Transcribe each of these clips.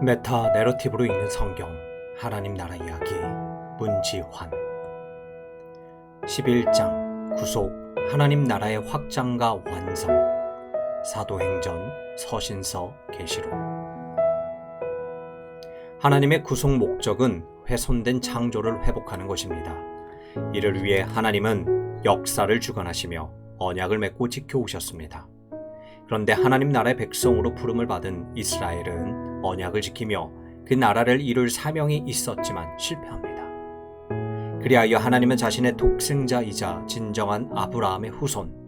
메타 내러티브로 읽는 성경 하나님 나라 이야기 문지환 11장 구속 하나님 나라의 확장과 완성 사도행전 서신서 계시록 하나님의 구속 목적은 훼손된 창조를 회복하는 것입니다. 이를 위해 하나님은 역사를 주관하시며 언약을 맺고 지켜오셨습니다. 그런데 하나님 나라의 백성으로 부름을 받은 이스라엘은 언약을 지키며 그 나라를 이룰 사명이 있었지만 실패합니다. 그리하여 하나님은 자신의 독생자이자 진정한 아브라함의 후손,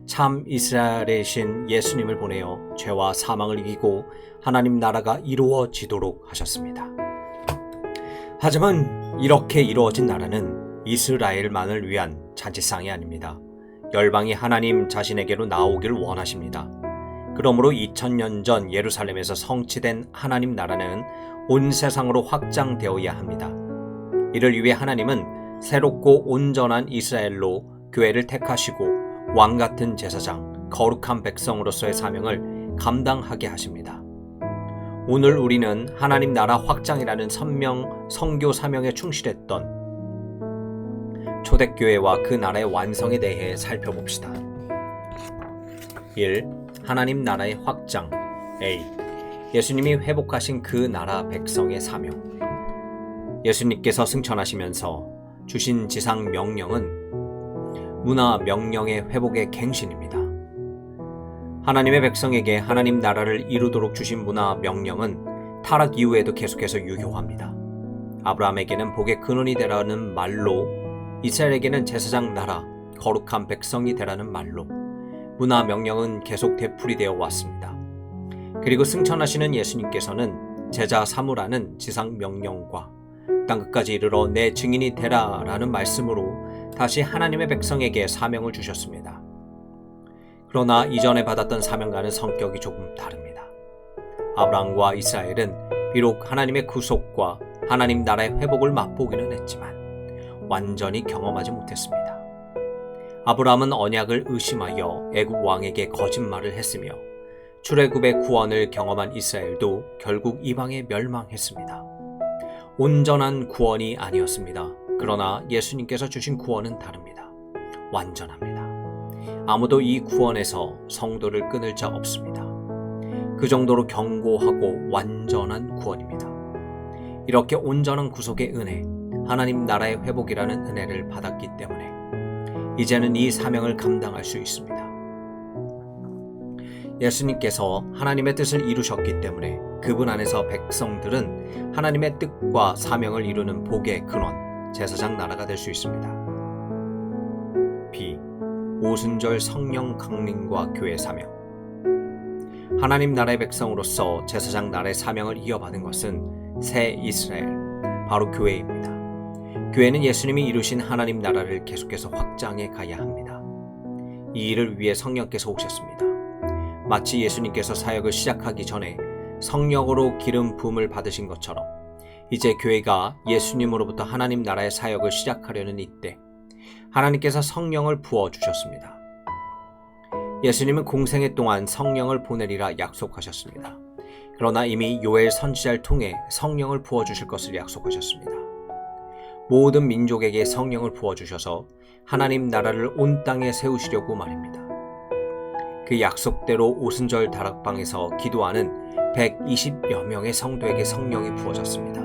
참 이스라엘의 신 예수님을 보내어 죄와 사망을 이기고 하나님 나라가 이루어지도록 하셨습니다. 하지만 이렇게 이루어진 나라는 이스라엘만을 위한 잔치상이 아닙니다. 열방이 하나님 자신에게로 나오기를 원하십니다. 그러므로 2000년 전 예루살렘에서 성취된 하나님 나라는 온 세상으로 확장되어야 합니다. 이를 위해 하나님은 새롭고 온전한 이스라엘로 교회를 택하시고 왕같은 제사장, 거룩한 백성으로서의 사명을 감당하게 하십니다. 오늘 우리는 하나님 나라 확장이라는 선교 사명에 충실했던 초대교회와 그 나라의 완성에 대해 살펴봅시다. 1. 하나님 나라의 확장 A. 예수님이 회복하신 그 나라 백성의 사명. 예수님께서 승천하시면서 주신 지상 명령은 문화 명령의 회복의 갱신입니다. 하나님의 백성에게 하나님 나라를 이루도록 주신 문화 명령은 타락 이후에도 계속해서 유효합니다. 아브라함에게는 복의 근원이 되라는 말로, 이스라엘에게는 제사장 나라, 거룩한 백성이 되라는 말로 문화 명령은 계속 되풀이되어 왔습니다. 그리고 승천하시는 예수님께서는 제자 삼으라는 지상 명령과 땅끝까지 이르러 내 증인이 되라 라는 말씀으로 다시 하나님의 백성에게 사명을 주셨습니다. 그러나 이전에 받았던 사명과는 성격이 조금 다릅니다. 아브라함과 이스라엘은 비록 하나님의 구속과 하나님 나라의 회복을 맛보기는 했지만 완전히 경험하지 못했습니다. 아브라함은 언약을 의심하여 애굽 왕에게 거짓말을 했으며 출애굽의 구원을 경험한 이스라엘도 결국 이방에 멸망했습니다. 온전한 구원이 아니었습니다. 그러나 예수님께서 주신 구원은 다릅니다. 완전합니다. 아무도 이 구원에서 성도를 끊을 자 없습니다. 그 정도로 견고하고 완전한 구원입니다. 이렇게 온전한 구속의 은혜, 하나님 나라의 회복이라는 은혜를 받았기 때문에 이제는 이 사명을 감당할 수 있습니다. 예수님께서 하나님의 뜻을 이루셨기 때문에 그분 안에서 백성들은 하나님의 뜻과 사명을 이루는 복의 근원, 제사장 나라가 될 수 있습니다. B. 오순절 성령 강림과 교회 사명. 하나님 나라의 백성으로서 제사장 나라의 사명을 이어받은 것은 새 이스라엘, 바로 교회입니다. 교회는 예수님이 이루신 하나님 나라를 계속해서 확장해 가야 합니다. 이 일을 위해 성령께서 오셨습니다. 마치 예수님께서 사역을 시작하기 전에 성령으로 기름 부음을 받으신 것처럼 이제 교회가 예수님으로부터 하나님 나라의 사역을 시작하려는 이때 하나님께서 성령을 부어주셨습니다. 예수님은 공생애 동안 성령을 보내리라 약속하셨습니다. 그러나 이미 요엘 선지자를 통해 성령을 부어주실 것을 약속하셨습니다. 모든 민족에게 성령을 부어주셔서 하나님 나라를 온 땅에 세우시려고 말입니다. 그 약속대로 오순절 다락방에서 기도하는 120여 명의 성도에게 성령이 부어졌습니다.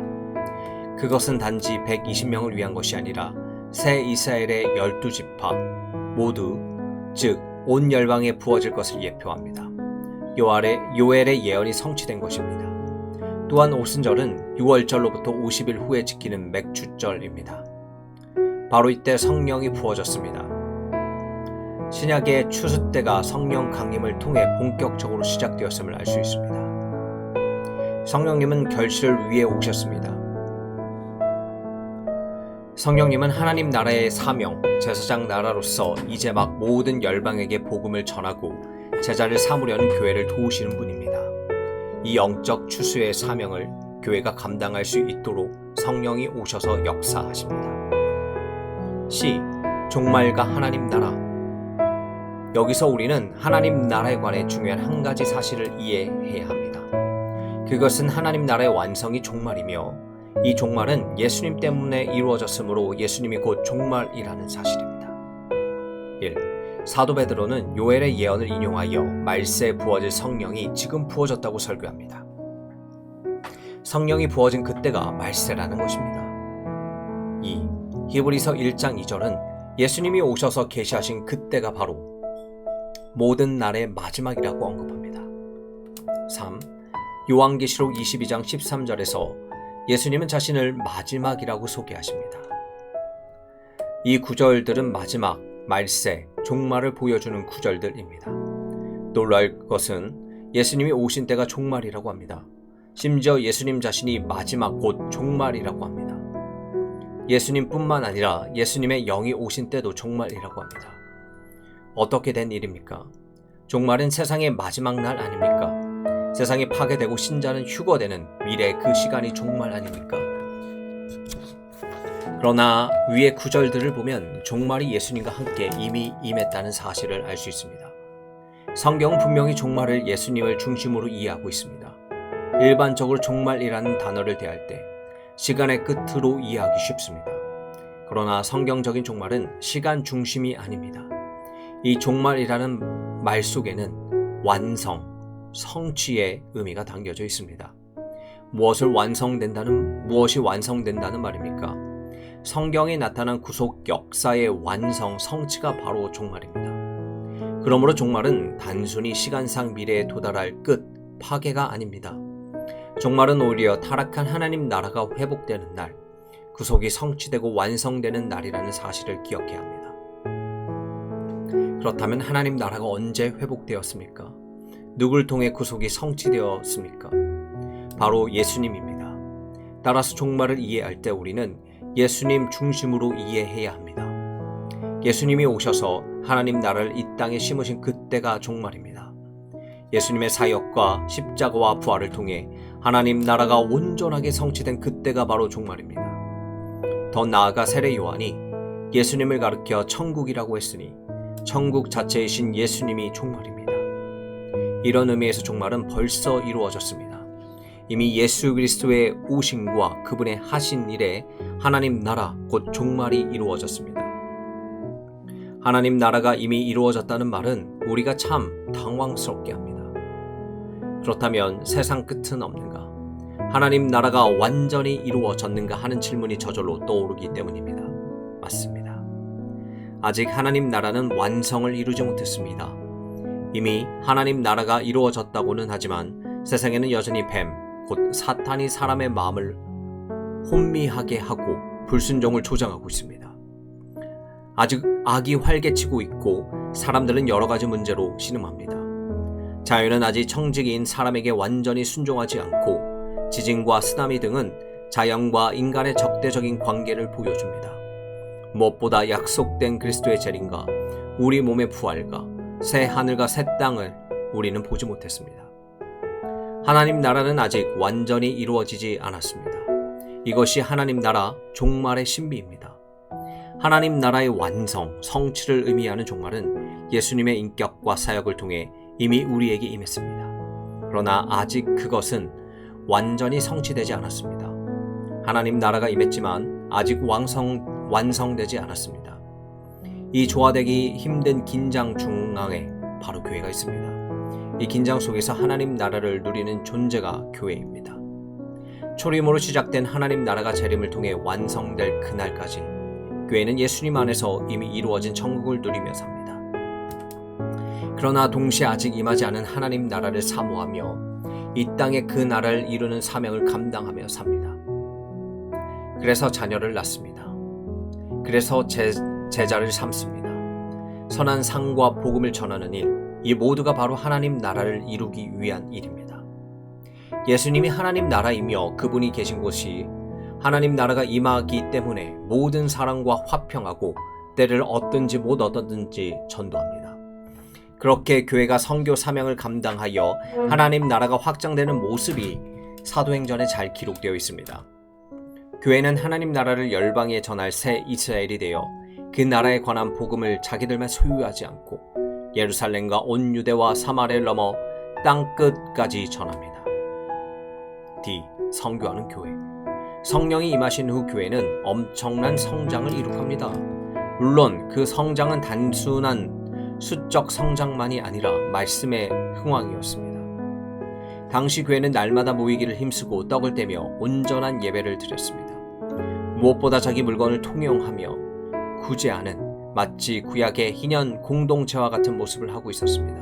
그것은 단지 120명을 위한 것이 아니라 새 이스라엘의 12지파 모두, 즉 온 열방에 부어질 것을 예표합니다. 요엘의 예언이 성취된 것입니다. 또한 오순절은 6월절로부터 50일 후에 지키는 맥주절입니다. 바로 이때 성령이 부어졌습니다. 신약의 추수 때가 성령 강림을 통해 본격적으로 시작되었음을 알 수 있습니다. 성령님은 결실을 위해 오셨습니다. 성령님은 하나님 나라의 사명, 제사장 나라로서 이제 막 모든 열방에게 복음을 전하고 제자를 삼으려는 교회를 도우시는 분입니다. 이 영적 추수의 사명을 교회가 감당할 수 있도록 성령이 오셔서 역사하십니다. C. 종말과 하나님 나라. 여기서 우리는 하나님 나라에 관해 중요한 한 가지 사실을 이해해야 합니다. 그것은 하나님 나라의 완성이 종말이며 이 종말은 예수님 때문에 이루어졌으므로 예수님이 곧 종말이라는 사실입니다. 1. 사도 베드로는 요엘의 예언을 인용하여 말세에 부어질 성령이 지금 부어졌다고 설교합니다. 성령이 부어진 그때가 말세라는 것입니다. 2. 히브리서 1장 2절은 예수님이 오셔서 계시하신 그때가 바로 모든 날의 마지막이라고 언급합니다. 3. 요한계시록 22장 13절에서 예수님은 자신을 마지막이라고 소개하십니다. 이 구절들은 마지막, 말세, 종말을 보여주는 구절들입니다. 놀랄 것은 예수님이 오신 때가 종말이라고 합니다. 심지어 예수님 자신이 마지막 곧 종말이라고 합니다. 예수님뿐만 아니라 예수님의 영이 오신 때도 종말이라고 합니다. 어떻게 된 일입니까? 종말은 세상의 마지막 날 아닙니까? 세상이 파괴되고 신자는 휴거되는 미래의 그 시간이 종말 아닙니까? 그러나 위의 구절들을 보면 종말이 예수님과 함께 이미 임했다는 사실을 알 수 있습니다. 성경은 분명히 종말을 예수님을 중심으로 이해하고 있습니다. 일반적으로 종말이라는 단어를 대할 때 시간의 끝으로 이해하기 쉽습니다. 그러나 성경적인 종말은 시간 중심이 아닙니다. 이 종말이라는 말 속에는 완성, 성취의 의미가 담겨져 있습니다. 무엇이 완성된다는 말입니까? 성경에 나타난 구속 역사의 완성, 성취가 바로 종말입니다. 그러므로 종말은 단순히 시간상 미래에 도달할 끝, 파괴가 아닙니다. 종말은 오히려 타락한 하나님 나라가 회복되는 날, 구속이 성취되고 완성되는 날이라는 사실을 기억해야 합니다. 그렇다면 하나님 나라가 언제 회복되었습니까? 누굴 통해 구속이 성취되었습니까? 바로 예수님입니다. 따라서 종말을 이해할 때 우리는 예수님 중심으로 이해해야 합니다. 예수님이 오셔서 하나님 나라를 이 땅에 심으신 그때가 종말입니다. 예수님의 사역과 십자가와 부활을 통해 하나님 나라가 온전하게 성취된 그때가 바로 종말입니다. 더 나아가 세례 요한이 예수님을 가리켜 천국이라고 했으니 천국 자체이신 예수님이 종말입니다. 이런 의미에서 종말은 벌써 이루어졌습니다. 이미 예수 그리스도의 오심과 그분의 하신 일에 하나님 나라 곧 종말이 이루어졌습니다. 하나님 나라가 이미 이루어졌다는 말은 우리가 참 당황스럽게 합니다. 그렇다면 세상 끝은 없는가? 하나님 나라가 완전히 이루어졌는가 하는 질문이 저절로 떠오르기 때문입니다. 맞습니다. 아직 하나님 나라는 완성을 이루지 못했습니다. 이미 하나님 나라가 이루어졌다고는 하지만 세상에는 여전히 뱀, 곧 사탄이 사람의 마음을 혼미하게 하고 불순종을 조장하고 있습니다. 아직 악이 활개치고 있고 사람들은 여러 가지 문제로 신음합니다. 자연은 아직 청지기인 사람에게 완전히 순종하지 않고 지진과 쓰나미 등은 자연과 인간의 적대적인 관계를 보여줍니다. 무엇보다 약속된 그리스도의 재림과 우리 몸의 부활과 새 하늘과 새 땅을 우리는 보지 못했습니다. 하나님 나라는 아직 완전히 이루어지지 않았습니다. 이것이 하나님 나라 종말의 신비입니다. 하나님 나라의 완성, 성취를 의미하는 종말은 예수님의 인격과 사역을 통해 이미 우리에게 임했습니다. 그러나 아직 그것은 완전히 성취되지 않았습니다. 하나님 나라가 임했지만 아직 완성되지 않았습니다. 이 조화되기 힘든 긴장 중앙에 바로 교회가 있습니다. 이 긴장 속에서 하나님 나라를 누리는 존재가 교회입니다. 초림으로 시작된 하나님 나라가 재림을 통해 완성될 그날까지 교회는 예수님 안에서 이미 이루어진 천국을 누리며 삽니다. 그러나 동시에 아직 임하지 않은 하나님 나라를 사모하며 이 땅에 그 나라를 이루는 사명을 감당하며 삽니다. 그래서 자녀를 낳습니다. 그래서 제자를 삼습니다. 선한 상과 복음을 전하는 일, 이 모두가 바로 하나님 나라를 이루기 위한 일입니다. 예수님이 하나님 나라이며 그분이 계신 곳이 하나님 나라가 임하기 때문에 모든 사람과 화평하고 때를 얻든지 못 얻든지 전도합니다. 그렇게 교회가 선교 사명을 감당하여 하나님 나라가 확장되는 모습이 사도행전에 잘 기록되어 있습니다. 교회는 하나님 나라를 열방에 전할 새 이스라엘이 되어 그 나라에 관한 복음을 자기들만 소유하지 않고 예루살렘과 온 유대와 사마리아를 넘어 땅끝까지 전합니다. D. 선교하는 교회. 성령이 임하신 후 교회는 엄청난 성장을 이룩합니다. 물론 그 성장은 단순한 수적 성장만이 아니라 말씀의 흥왕이었습니다. 당시 교회는 날마다 모이기를 힘쓰고 떡을 떼며 온전한 예배를 드렸습니다. 무엇보다 자기 물건을 통용하며 구제하는 마치 구약의 희년 공동체와 같은 모습을 하고 있었습니다.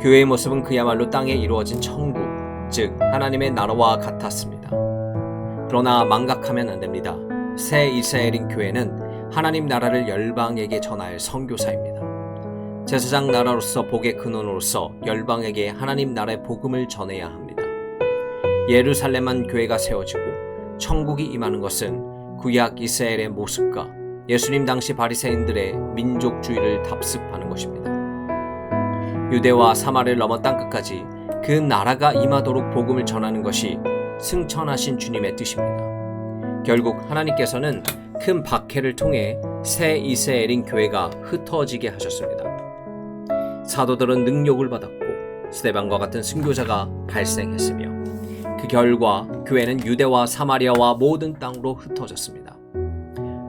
교회의 모습은 그야말로 땅에 이루어진 천국, 즉 하나님의 나라와 같았습니다. 그러나 망각하면 안 됩니다. 새 이스라엘인 교회는 하나님 나라를 열방에게 전할 선교사입니다. 제사장 나라로서 복의 근원으로서 열방에게 하나님 나라의 복음을 전해야 합니다. 예루살렘만 교회가 세워지고 천국이 임하는 것은 구약 이스라엘의 모습과 예수님 당시 바리새인들의 민족주의를 답습하는 것입니다. 유대와 사마리아를 넘어 땅끝까지 그 나라가 임하도록 복음을 전하는 것이 승천하신 주님의 뜻입니다. 결국 하나님께서는 큰 박해를 통해 새 이스라엘인 교회가 흩어지게 하셨습니다. 사도들은 능력을 받았고 스데반과 같은 순교자가 발생했으며 그 결과 교회는 유대와 사마리아와 모든 땅으로 흩어졌습니다.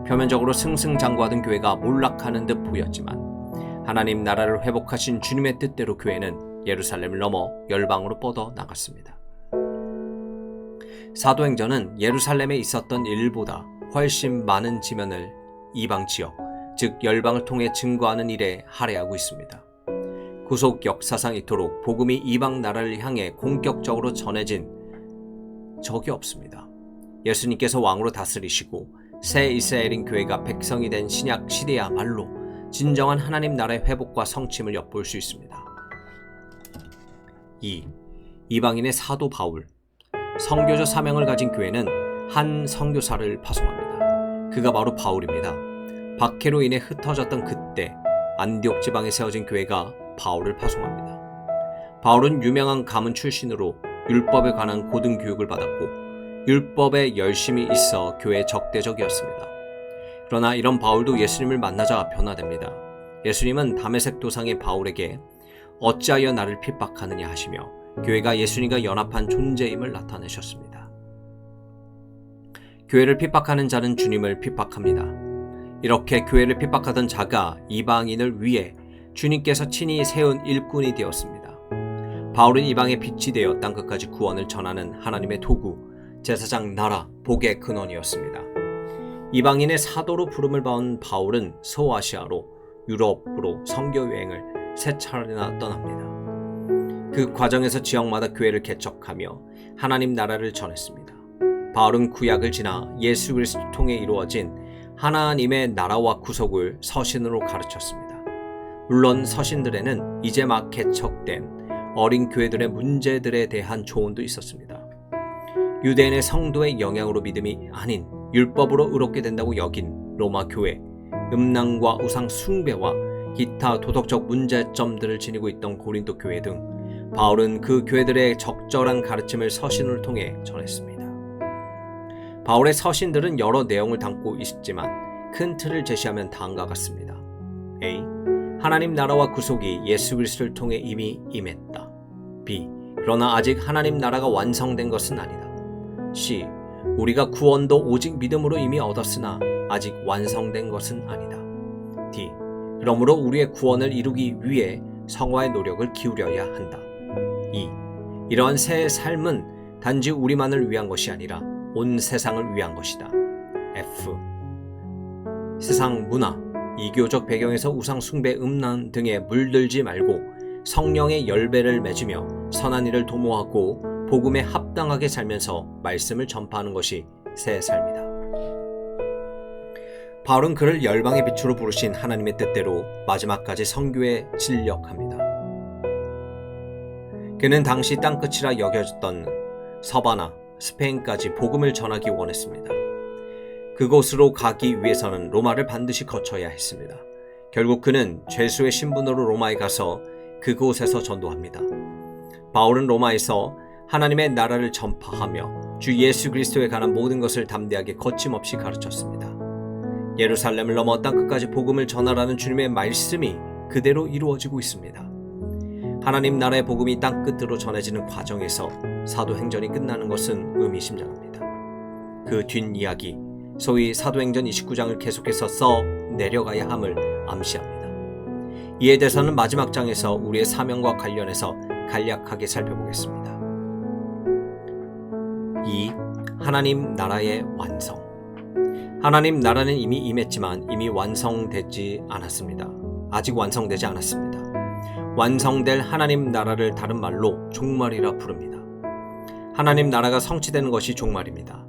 표면적으로 승승장구하던 교회가 몰락하는 듯 보였지만 하나님 나라를 회복하신 주님의 뜻대로 교회는 예루살렘을 넘어 열방으로 뻗어 나갔습니다. 사도행전은 예루살렘에 있었던 일보다 훨씬 많은 지면을 이방 지역, 즉 열방을 통해 증거하는 일에 할애하고 있습니다. 구속 역사상 이토록 복음이 이방 나라를 향해 공격적으로 전해진 적이 없습니다. 예수님께서 왕으로 다스리시고 새 이스라엘인 교회가 백성이 된 신약 시대야말로 진정한 하나님 나라의 회복과 성침을 엿볼 수 있습니다. 2. 이방인의 사도 바울. 선교조 사명을 가진 교회는 한 선교사를 파송합니다. 그가 바로 바울입니다. 박해로 인해 흩어졌던 그때 안디옥 지방에 세워진 교회가 바울을 파송합니다. 바울은 유명한 가문 출신으로 율법에 관한 고등 교육을 받았고 율법에 열심히 있어 교회에 적대적이었습니다. 그러나 이런 바울도 예수님을 만나자 변화됩니다. 예수님은 다메섹 도상의 바울에게 어찌하여 나를 핍박하느냐 하시며 교회가 예수님과 연합한 존재임을 나타내셨습니다. 교회를 핍박하는 자는 주님을 핍박합니다. 이렇게 교회를 핍박하던 자가 이방인을 위해 주님께서 친히 세운 일꾼이 되었습니다. 바울은 이방의 빛이 되어 땅끝까지 구원을 전하는 하나님의 도구, 제사장 나라, 복의 근원이었습니다. 이방인의 사도로 부름을 받은 바울은 소아시아로 유럽으로 선교 여행을 세 차례나 떠납니다. 그 과정에서 지역마다 교회를 개척하며 하나님 나라를 전했습니다. 바울은 구약을 지나 예수 그리스도를 통해 이루어진 하나님의 나라와 구속을 서신으로 가르쳤습니다. 물론 서신들에는 이제 막 개척된 어린 교회들의 문제들에 대한 조언도 있었습니다. 유대인의 성도의 영향으로 믿음이 아닌 율법으로 의롭게 된다고 여긴 로마 교회, 음란과 우상 숭배와 기타 도덕적 문제점들을 지니고 있던 고린도 교회 등 바울은 그 교회들의 적절한 가르침을 서신을 통해 전했습니다. 바울의 서신들은 여러 내용을 담고 있지만 큰 틀을 제시하면 다음과 같습니다. A. 하나님 나라와 구속이 예수 그리스도를 통해 이미 임했다. B. 그러나 아직 하나님 나라가 완성된 것은 아니다. C. 우리가 구원도 오직 믿음으로 이미 얻었으나 아직 완성된 것은 아니다. D. 그러므로 우리의 구원을 이루기 위해 성화의 노력을 기울여야 한다. 2. 이러한 새 삶은 단지 우리만을 위한 것이 아니라 온 세상을 위한 것이다. F. 세상 문화, 이교적 배경에서 우상 숭배, 음란 등에 물들지 말고 성령의 열배를 맺으며 선한 일을 도모하고 복음에 합당하게 살면서 말씀을 전파하는 것이 새 삶이다. 바울은 그를 열방의 빛으로 부르신 하나님의 뜻대로 마지막까지 선교에 진력합니다. 그는 당시 땅끝이라 여겨졌던 서바나, 스페인까지 복음을 전하기 원했습니다. 그곳으로 가기 위해서는 로마를 반드시 거쳐야 했습니다. 결국 그는 죄수의 신분으로 로마에 가서 그곳에서 전도합니다. 바울은 로마에서 하나님의 나라를 전파하며 주 예수 그리스도에 관한 모든 것을 담대하게 거침없이 가르쳤습니다. 예루살렘을 넘어 땅끝까지 복음을 전하라는 주님의 말씀이 그대로 이루어지고 있습니다. 하나님 나라의 복음이 땅끝으로 전해지는 과정에서 사도행전이 끝나는 것은 의미심장합니다. 그 뒷이야기, 소위 사도행전 29장을 계속해서 써 내려가야 함을 암시합니다. 이에 대해서는 마지막 장에서 우리의 사명과 관련해서 간략하게 살펴보겠습니다. 2. 하나님 나라의 완성. 하나님 나라는 이미 임했지만 이미 완성되지 않았습니다. 아직 완성되지 않았습니다. 완성될 하나님 나라를 다른 말로 종말이라 부릅니다. 하나님 나라가 성취되는 것이 종말입니다.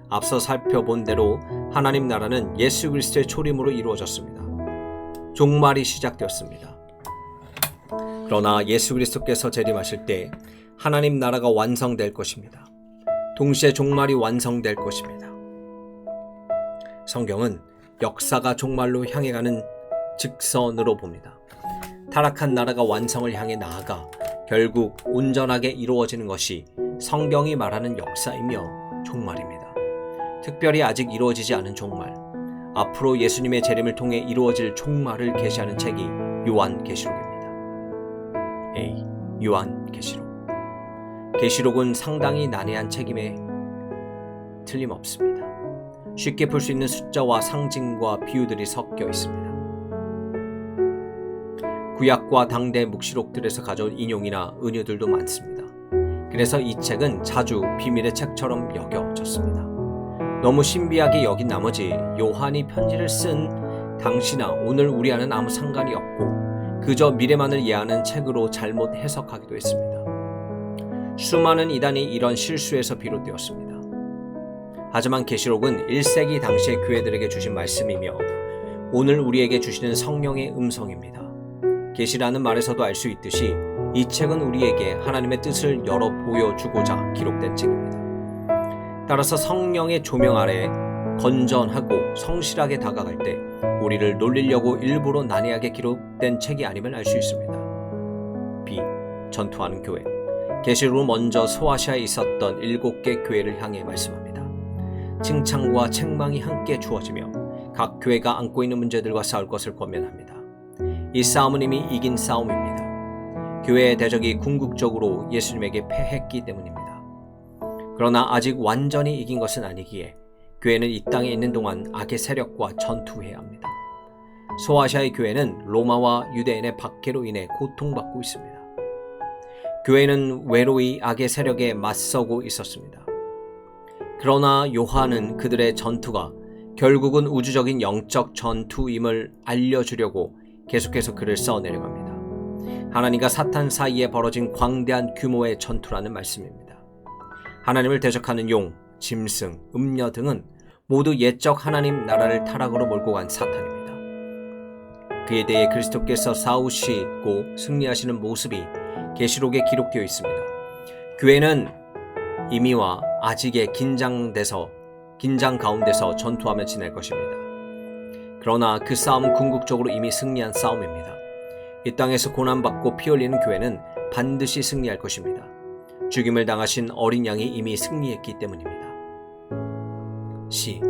앞서 살펴본 대로 하나님 나라는 예수 그리스도의 초림으로 이루어졌습니다. 종말이 시작되었습니다. 그러나 예수 그리스도께서 재림하실 때 하나님 나라가 완성될 것입니다. 동시에 종말이 완성될 것입니다. 성경은 역사가 종말로 향해 가는 직선으로 봅니다. 타락한 나라가 완성을 향해 나아가 결국 온전하게 이루어지는 것이 성경이 말하는 역사이며 종말입니다. 특별히 아직 이루어지지 않은 종말, 앞으로 예수님의 재림을 통해 이루어질 종말을 계시하는 책이 요한계시록입니다. A. 요한계시록. 계시록은 상당히 난해한 책임에 틀림없습니다. 쉽게 풀 수 있는 숫자와 상징과 비유들이 섞여 있습니다. 구약과 당대 묵시록들에서 가져온 인용이나 은유들도 많습니다. 그래서 이 책은 자주 비밀의 책처럼 여겨졌습니다. 너무 신비하게 여긴 나머지 요한이 편지를 쓴 당시나 오늘 우리와는 아무 상관이 없고 그저 미래만을 예하는 책으로 잘못 해석하기도 했습니다. 수많은 이단이 이런 실수에서 비롯되었습니다. 하지만 계시록은 1세기 당시의 교회들에게 주신 말씀이며 오늘 우리에게 주시는 성령의 음성입니다. 계시라는 말에서도 알 수 있듯이 이 책은 우리에게 하나님의 뜻을 열어 보여주고자 기록된 책입니다. 따라서 성령의 조명 아래 건전하고 성실하게 다가갈 때 우리를 놀리려고 일부러 난해하게 기록된 책이 아님을 알 수 있습니다. B. 전투하는 교회. 계시록은 먼저 소아시아에 있었던 7개 교회를 향해 말씀합니다. 칭찬과 책망이 함께 주어지며 각 교회가 안고 있는 문제들과 싸울 것을 권면합니다. 이 싸움은 이미 이긴 싸움입니다. 교회의 대적이 궁극적으로 예수님에게 패했기 때문입니다. 그러나 아직 완전히 이긴 것은 아니기에 교회는 이 땅에 있는 동안 악의 세력과 전투해야 합니다. 소아시아의 교회는 로마와 유대인의 박해로 인해 고통받고 있습니다. 교회는 외로이 악의 세력에 맞서고 있었습니다. 그러나 요한은 그들의 전투가 결국은 우주적인 영적 전투임을 알려주려고 계속해서 글을 써 내려갑니다. 하나님과 사탄 사이에 벌어진 광대한 규모의 전투라는 말씀입니다. 하나님을 대적하는 용, 짐승, 음녀 등은 모두 옛적 하나님 나라를 타락으로 몰고 간 사탄입니다. 그에 대해 그리스도께서 싸우시고 승리하시는 모습이 계시록에 기록되어 있습니다. 교회는 이미와 아직의 긴장 가운데서 전투하며 지낼 것입니다. 그러나 그 싸움은 궁극적으로 이미 승리한 싸움입니다. 이 땅에서 고난받고 피 흘리는 교회는 반드시 승리할 것입니다. 죽임을 당하신 어린 양이 이미 승리했기 때문입니다. C.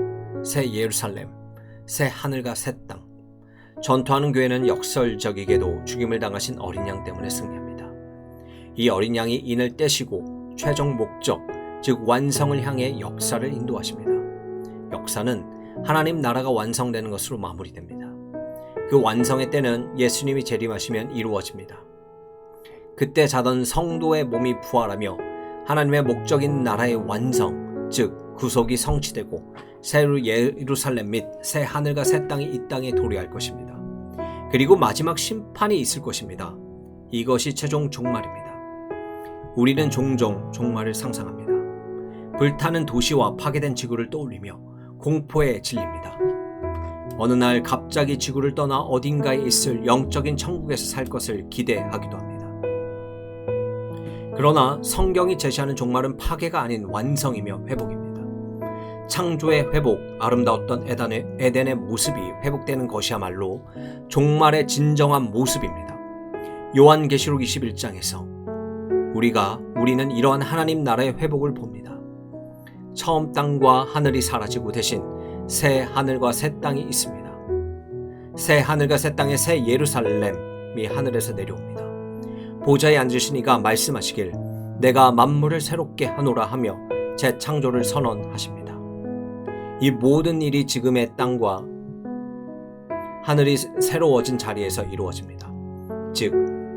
새 예루살렘, 새 하늘과 새 땅. 전투하는 교회는 역설적이게도 죽임을 당하신 어린 양 때문에 승리합니다. 이 어린 양이 인을 떼시고 최종 목적, 즉 완성을 향해 역사를 인도하십니다. 역사는 하나님 나라가 완성되는 것으로 마무리됩니다. 그 완성의 때는 예수님이 재림하시면 이루어집니다. 그때 자던 성도의 몸이 부활하며 하나님의 목적인 나라의 완성, 즉 구속이 성취되고 새 예루살렘 및 새 하늘과 새 땅이 이 땅에 도래할 것입니다. 그리고 마지막 심판이 있을 것입니다. 이것이 최종 종말입니다. 우리는 종종 종말을 상상합니다. 불타는 도시와 파괴된 지구를 떠올리며 공포에 질립니다. 어느 날 갑자기 지구를 떠나 어딘가에 있을 영적인 천국에서 살 것을 기대하기도 합니다. 그러나 성경이 제시하는 종말은 파괴가 아닌 완성이며 회복입니다. 창조의 회복, 아름다웠던 에덴의 모습이 회복되는 것이야말로 종말의 진정한 모습입니다. 요한계시록 21장에서 우리는 이러한 하나님 나라의 회복을 봅니다. 처음 땅과 하늘이 사라지고 대신 새 하늘과 새 땅이 있습니다. 새 하늘과 새 땅의 새 예루살렘, 하나님이 하늘에서 내려옵니다. 보좌에 앉으신 이가 말씀하시길 내가 만물을 새롭게 하노라 하며 재창조를 선언하십니다. 이 모든 일이 지금의 땅과 하늘이 새로워진 자리에서 이루어집니다. 즉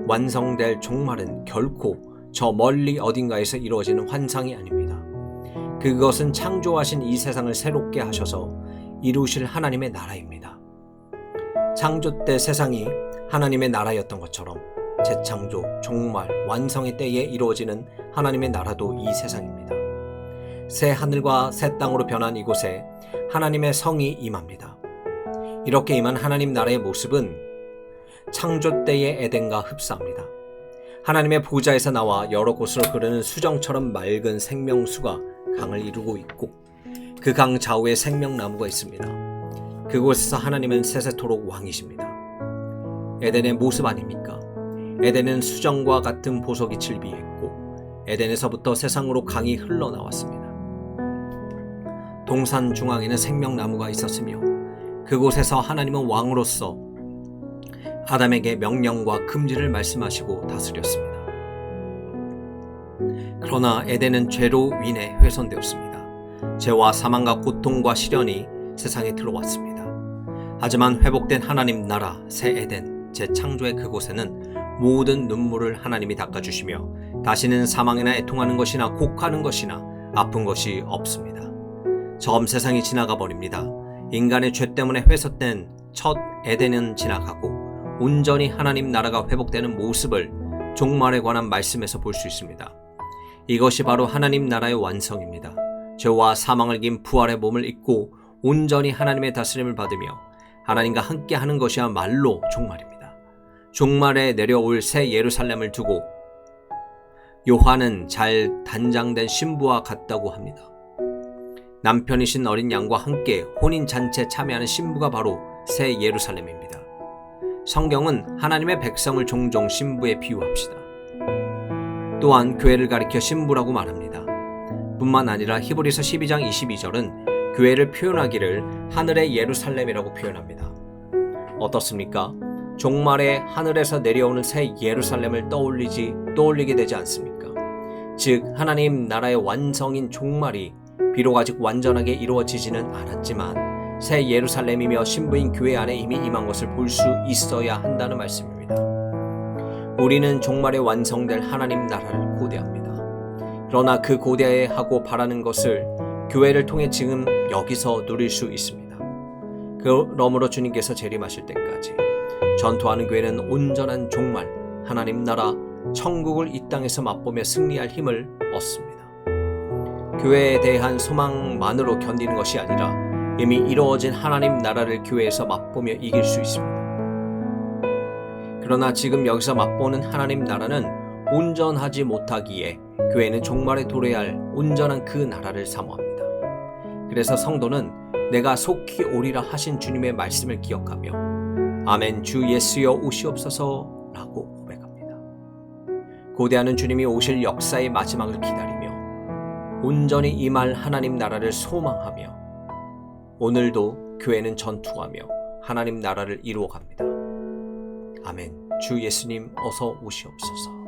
완성될 종말은 결코 저 멀리 어딘가에서 이루어지는 환상이 아닙니다. 그것은 창조하신 이 세상을 새롭게 하셔서 이루실 하나님의 나라입니다. 창조 때 세상이 하나님의 나라였던 것처럼 재창조, 종말, 완성의 때에 이루어지는 하나님의 나라도 이 세상입니다. 새 하늘과 새 땅으로 변한 이곳에 하나님의 성이 임합니다. 이렇게 임한 하나님 나라의 모습은 창조 때의 에덴과 흡사합니다. 하나님의 보좌에서 나와 여러 곳으로 흐르는 수정처럼 맑은 생명수가 강을 이루고 있고 그 강 좌우에 생명나무가 있습니다. 그곳에서 하나님은 세세토록 왕이십니다. 에덴의 모습 아닙니까? 에덴은 수정과 같은 보석이 질비했고 에덴에서부터 세상으로 강이 흘러나왔습니다. 동산 중앙에는 생명나무가 있었으며 그곳에서 하나님은 왕으로서 아담에게 명령과 금지를 말씀하시고 다스렸습니다. 그러나 에덴은 죄로 인해 훼손되었습니다. 죄와 사망과 고통과 시련이 세상에 들어왔습니다. 하지만 회복된 하나님 나라 새 에덴 재창조의 그곳에는 모든 눈물을 하나님이 닦아주시며 다시는 사망이나 애통하는 것이나 곡하는 것이나 아픈 것이 없습니다. 처음 세상이 지나가 버립니다. 인간의 죄 때문에 훼손된 첫 에덴은 지나가고 온전히 하나님 나라가 회복되는 모습을 종말에 관한 말씀에서 볼 수 있습니다. 이것이 바로 하나님 나라의 완성입니다. 죄와 사망을 이긴 부활의 몸을 입고 온전히 하나님의 다스림을 받으며 하나님과 함께하는 것이야말로 종말입니다. 종말에 내려올 새 예루살렘을 두고 요한은 잘 단장된 신부와 같다고 합니다. 남편이신 어린 양과 함께 혼인잔치에 참여하는 신부가 바로 새 예루살렘입니다. 성경은 하나님의 백성을 종종 신부에 비유합시다. 또한 교회를 가리켜 신부라고 말합니다. 뿐만 아니라 히브리서 12장 22절은 교회를 표현하기를 하늘의 예루살렘이라고 표현합니다. 어떻습니까? 종말에 하늘에서 내려오는 새 예루살렘을 떠올리게 되지 않습니까? 즉 하나님 나라의 완성인 종말이 비록 아직 완전하게 이루어지지는 않았지만 새 예루살렘이며 신부인 교회 안에 이미 임한 것을 볼 수 있어야 한다는 말씀입니다. 우리는 종말에 완성될 하나님 나라를 고대합니다. 그러나 그 고대하고 바라는 것을 교회를 통해 지금 여기서 누릴 수 있습니다. 그러므로 주님께서 재림하실 때까지 전투하는 교회는 온전한 종말, 하나님 나라, 천국을 이 땅에서 맛보며 승리할 힘을 얻습니다. 교회에 대한 소망만으로 견디는 것이 아니라 이미 이루어진 하나님 나라를 교회에서 맛보며 이길 수 있습니다. 그러나 지금 여기서 맛보는 하나님 나라는 온전하지 못하기에 교회는 종말에 도래해야 할 온전한 그 나라를 사모합니다. 그래서 성도는 내가 속히 오리라 하신 주님의 말씀을 기억하며 아멘 주 예수여 오시옵소서 라고 고백합니다. 고대하는 주님이 오실 역사의 마지막을 기다리며 온전히 임할 하나님 나라를 소망하며 오늘도 교회는 전투하며 하나님 나라를 이루어갑니다. 아멘 주 예수님 어서 오시옵소서.